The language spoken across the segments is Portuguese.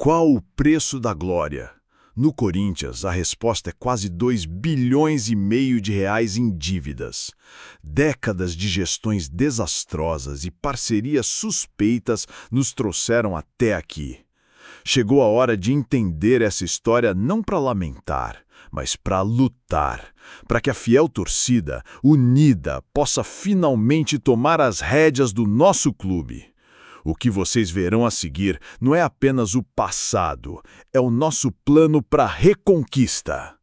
Qual o preço da glória? No Corinthians, a resposta é quase 2,5 bilhões de reais em dívidas. Décadas de gestões desastrosas e parcerias suspeitas nos trouxeram até aqui. Chegou a hora de entender essa história não para lamentar, mas para lutar, para que a fiel torcida, unida, possa finalmente tomar as rédeas do nosso clube. O que vocês verão a seguir não é apenas o passado, é o nosso plano para a reconquista.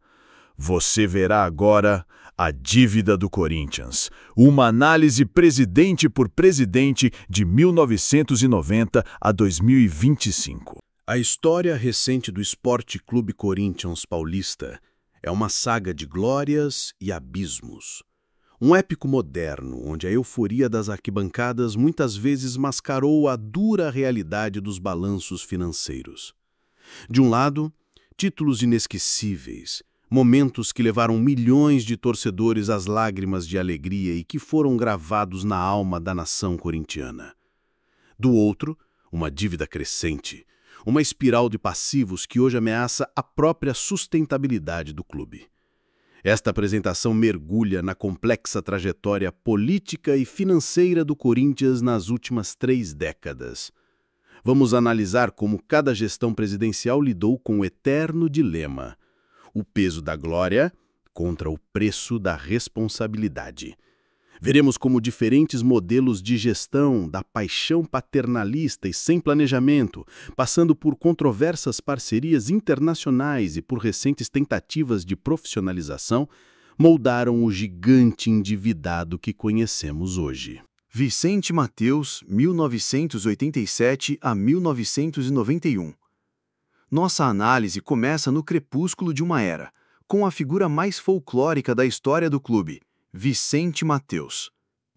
Você verá agora a dívida do Corinthians, uma análise presidente por presidente de 1990 a 2025. A história recente do Esporte Clube Corinthians Paulista é uma saga de glórias e abismos. Um épico moderno, onde a euforia das arquibancadas muitas vezes mascarou a dura realidade dos balanços financeiros. De um lado, títulos inesquecíveis, momentos que levaram milhões de torcedores às lágrimas de alegria e que foram gravados na alma da nação corintiana. Do outro, uma dívida crescente, uma espiral de passivos que hoje ameaça a própria sustentabilidade do clube. Esta apresentação mergulha na complexa trajetória política e financeira do Corinthians nas últimas 3 décadas. Vamos analisar como cada gestão presidencial lidou com o eterno dilema: o peso da glória contra o preço da responsabilidade. Veremos como diferentes modelos de gestão, da paixão paternalista e sem planejamento, passando por controversas parcerias internacionais e por recentes tentativas de profissionalização, moldaram o gigante endividado que conhecemos hoje. Vicente Mateus, 1987 a 1991. Nossa análise começa no crepúsculo de uma era, com a figura mais folclórica da história do clube, Vicente Mateus.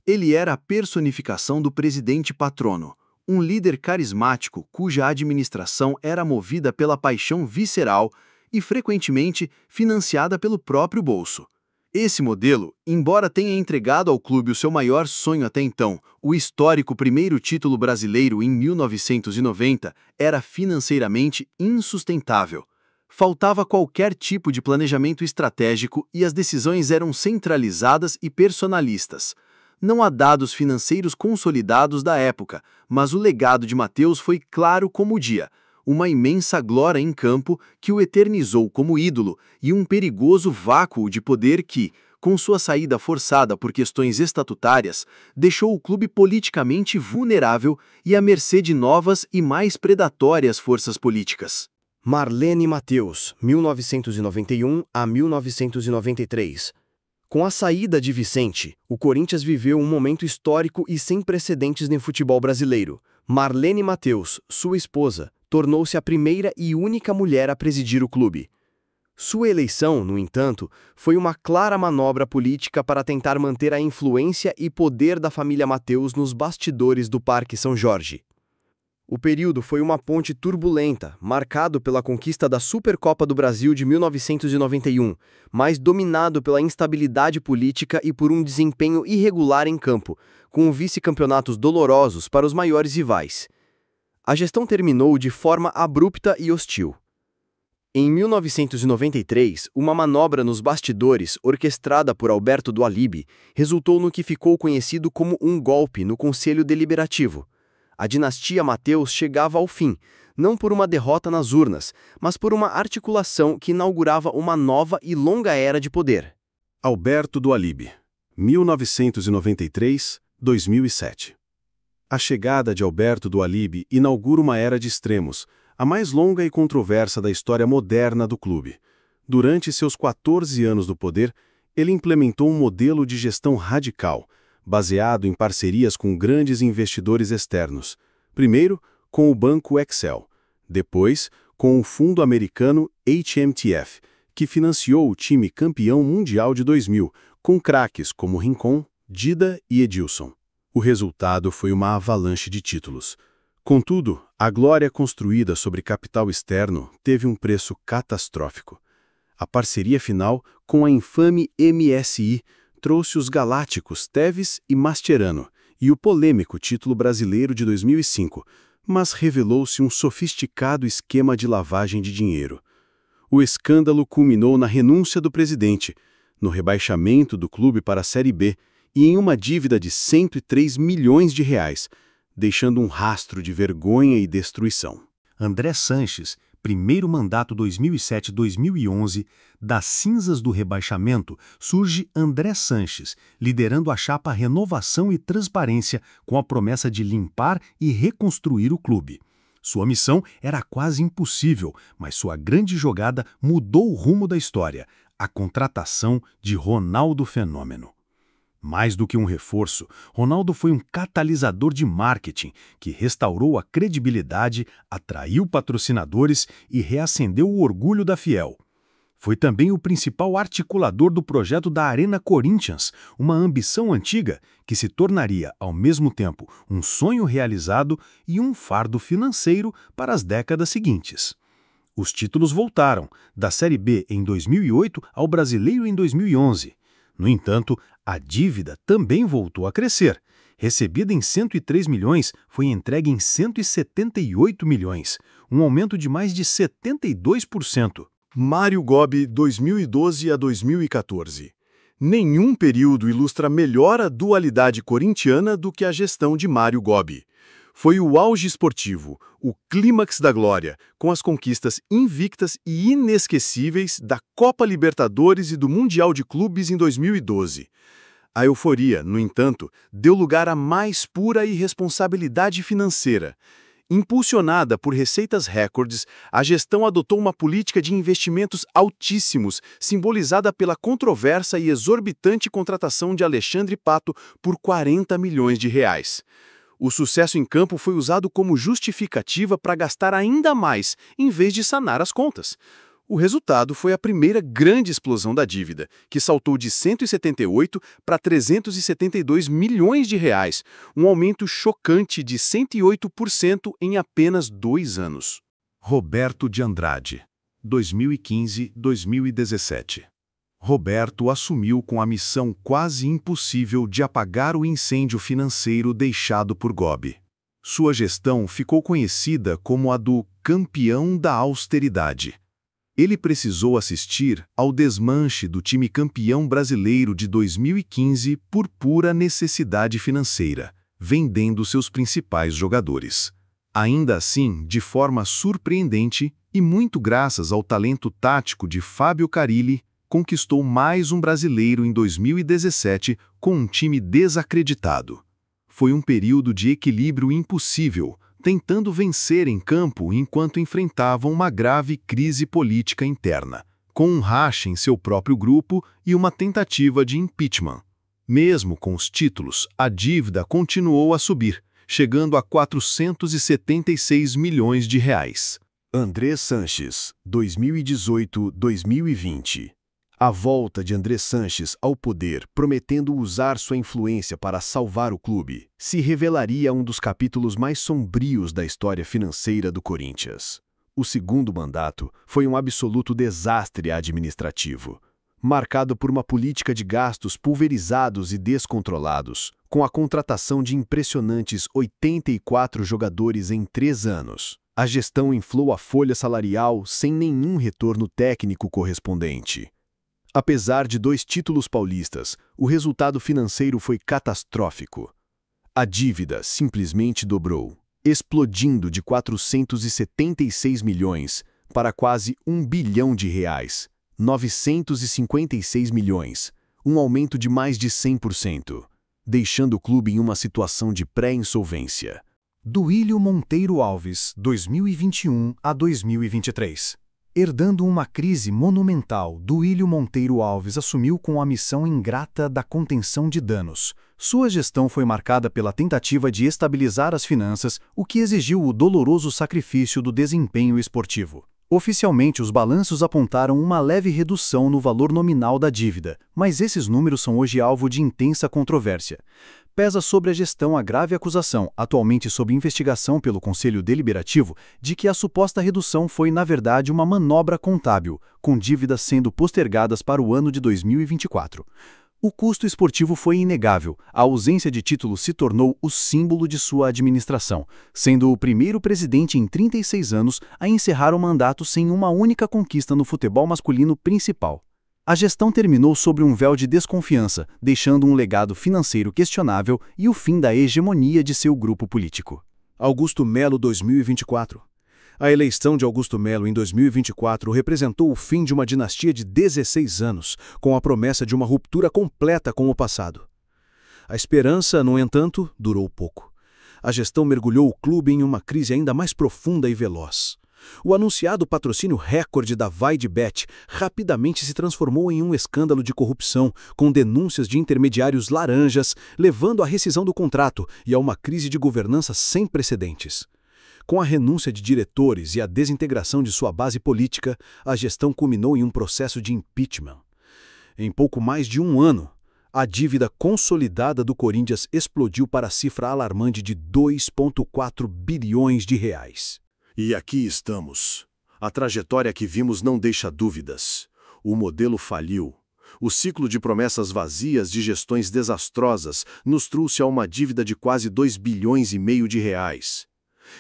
Ele era a personificação do presidente patrono, um líder carismático cuja administração era movida pela paixão visceral e frequentemente financiada pelo próprio bolso. Esse modelo, embora tenha entregado ao clube o seu maior sonho até então, o histórico primeiro título brasileiro em 1990, era financeiramente insustentável. Faltava qualquer tipo de planejamento estratégico e as decisões eram centralizadas e personalistas. Não há dados financeiros consolidados da época, mas o legado de Mateus foi claro como o dia, uma imensa glória em campo que o eternizou como ídolo e um perigoso vácuo de poder que, com sua saída forçada por questões estatutárias, deixou o clube politicamente vulnerável e à mercê de novas e mais predatórias forças políticas. Marlene Mateus, 1991 a 1993. Com a saída de Vicente, o Corinthians viveu um momento histórico e sem precedentes no futebol brasileiro. Marlene Mateus, sua esposa, tornou-se a primeira e única mulher a presidir o clube. Sua eleição, no entanto, foi uma clara manobra política para tentar manter a influência e poder da família Mateus nos bastidores do Parque São Jorge. O período foi uma ponte turbulenta, marcado pela conquista da Supercopa do Brasil de 1991, mas dominado pela instabilidade política e por um desempenho irregular em campo, com vice-campeonatos dolorosos para os maiores rivais. A gestão terminou de forma abrupta e hostil. Em 1993, uma manobra nos bastidores, orquestrada por Alberto do Alibe, resultou no que ficou conhecido como um golpe no Conselho Deliberativo. A dinastia Mateus chegava ao fim, não por uma derrota nas urnas, mas por uma articulação que inaugurava uma nova e longa era de poder. Alberto do Alibe, 1993-2007. A chegada de Alberto do Alibe inaugura uma era de extremos, a mais longa e controversa da história moderna do clube. Durante seus 14 anos no poder, ele implementou um modelo de gestão radical, baseado em parcerias com grandes investidores externos. Primeiro, com o Banco Excel. Depois, com o fundo americano HMTF, que financiou o time campeão mundial de 2000, com craques como Rincon, Dida e Edilson. O resultado foi uma avalanche de títulos. Contudo, a glória construída sobre capital externo teve um preço catastrófico. A parceria final com a infame MSI trouxe os galácticos Tevez e Mascherano e o polêmico título brasileiro de 2005, mas revelou-se um sofisticado esquema de lavagem de dinheiro. O escândalo culminou na renúncia do presidente, no rebaixamento do clube para a Série B e em uma dívida de 103 milhões de reais, deixando um rastro de vergonha e destruição. André Sanches, primeiro mandato 2007-2011, das cinzas do rebaixamento, surge André Sanches, liderando a chapa Renovação e Transparência com a promessa de limpar e reconstruir o clube. Sua missão era quase impossível, mas sua grande jogada mudou o rumo da história, a contratação de Ronaldo Fenômeno. Mais do que um reforço, Ronaldo foi um catalisador de marketing que restaurou a credibilidade, atraiu patrocinadores e reacendeu o orgulho da Fiel. Foi também o principal articulador do projeto da Arena Corinthians, uma ambição antiga que se tornaria, ao mesmo tempo, um sonho realizado e um fardo financeiro para as décadas seguintes. Os títulos voltaram, da Série B em 2008 ao Brasileiro em 2011. No entanto, a dívida também voltou a crescer. Recebida em 103 milhões, foi entregue em 178 milhões, um aumento de mais de 72%. Mário Gobi, 2012 a 2014. Nenhum período ilustra melhor a dualidade corintiana do que a gestão de Mário Gobi. Foi o auge esportivo, o clímax da glória, com as conquistas invictas e inesquecíveis da Copa Libertadores e do Mundial de Clubes em 2012. A euforia, no entanto, deu lugar à mais pura irresponsabilidade financeira. Impulsionada por receitas recordes, a gestão adotou uma política de investimentos altíssimos, simbolizada pela controversa e exorbitante contratação de Alexandre Pato por 40 milhões de reais. O sucesso em campo foi usado como justificativa para gastar ainda mais, em vez de sanar as contas. O resultado foi a primeira grande explosão da dívida, que saltou de 178 para 372 milhões de reais, um aumento chocante de 108% em apenas 2 anos. Roberto de Andrade, 2015-2017. Roberto assumiu com a missão quase impossível de apagar o incêndio financeiro deixado por Gobi. Sua gestão ficou conhecida como a do campeão da austeridade. Ele precisou assistir ao desmanche do time campeão brasileiro de 2015 por pura necessidade financeira, vendendo seus principais jogadores. Ainda assim, de forma surpreendente e muito graças ao talento tático de Fábio Carille, conquistou mais um brasileiro em 2017 com um time desacreditado. Foi um período de equilíbrio impossível, tentando vencer em campo enquanto enfrentavam uma grave crise política interna, com um racha em seu próprio grupo e uma tentativa de impeachment. Mesmo com os títulos, a dívida continuou a subir, chegando a 476 milhões de reais. André Sanches, 2018-2020. A volta de André Sanches ao poder, prometendo usar sua influência para salvar o clube, se revelaria um dos capítulos mais sombrios da história financeira do Corinthians. O segundo mandato foi um absoluto desastre administrativo, marcado por uma política de gastos pulverizados e descontrolados, com a contratação de impressionantes 84 jogadores em 3 anos. A gestão inflou a folha salarial sem nenhum retorno técnico correspondente. Apesar de 2 títulos paulistas, o resultado financeiro foi catastrófico. A dívida simplesmente dobrou, explodindo de 476 milhões para quase 1 bilhão de reais, 956 milhões, um aumento de mais de 100%, deixando o clube em uma situação de pré-insolvência. Duílio Monteiro Alves, 2021 a 2023. Herdando uma crise monumental, Duílio Monteiro Alves assumiu com a missão ingrata da contenção de danos. Sua gestão foi marcada pela tentativa de estabilizar as finanças, o que exigiu o doloroso sacrifício do desempenho esportivo. Oficialmente, os balanços apontaram uma leve redução no valor nominal da dívida, mas esses números são hoje alvo de intensa controvérsia. Pesa sobre a gestão a grave acusação, atualmente sob investigação pelo Conselho Deliberativo, de que a suposta redução foi, na verdade, uma manobra contábil, com dívidas sendo postergadas para o ano de 2024. O custo esportivo foi inegável. A ausência de título se tornou o símbolo de sua administração, sendo o primeiro presidente em 36 anos a encerrar o mandato sem uma única conquista no futebol masculino principal. A gestão terminou sob um véu de desconfiança, deixando um legado financeiro questionável e o fim da hegemonia de seu grupo político. Augusto Melo 2024. A eleição de Augusto Melo em 2024 representou o fim de uma dinastia de 16 anos, com a promessa de uma ruptura completa com o passado. A esperança, no entanto, durou pouco. A gestão mergulhou o clube em uma crise ainda mais profunda e veloz. O anunciado patrocínio recorde da VaideBet rapidamente se transformou em um escândalo de corrupção, com denúncias de intermediários laranjas, levando à rescisão do contrato e a uma crise de governança sem precedentes. Com a renúncia de diretores e a desintegração de sua base política, a gestão culminou em um processo de impeachment. Em pouco mais de um ano, a dívida consolidada do Corinthians explodiu para a cifra alarmante de 2,4 bilhões de reais. E aqui estamos. A trajetória que vimos não deixa dúvidas. O modelo faliu. O ciclo de promessas vazias de gestões desastrosas nos trouxe a uma dívida de quase 2,5 bilhões de reais.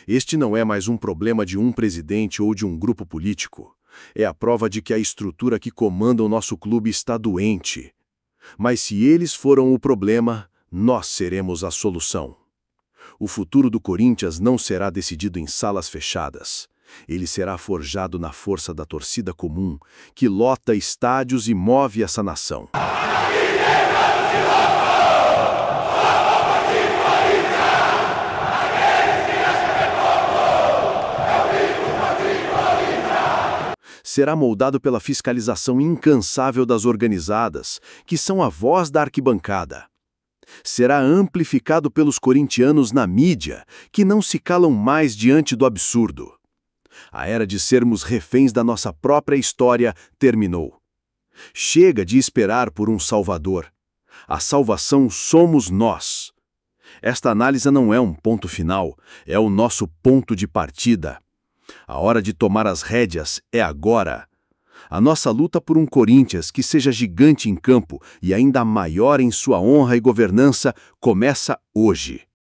Este não é mais um problema de um presidente ou de um grupo político. É a prova de que a estrutura que comanda o nosso clube está doente. Mas se eles foram o problema, nós seremos a solução. O futuro do Corinthians não será decidido em salas fechadas. Ele será forjado na força da torcida comum, que lota estádios e move essa nação. Será moldado pela fiscalização incansável das organizadas, que são a voz da arquibancada. Será amplificado pelos corintianos na mídia, que não se calam mais diante do absurdo. A era de sermos reféns da nossa própria história terminou. Chega de esperar por um salvador. A salvação somos nós. Esta análise não é um ponto final, é o nosso ponto de partida. A hora de tomar as rédeas é agora. A nossa luta por um Corinthians que seja gigante em campo e ainda maior em sua honra e governança começa hoje.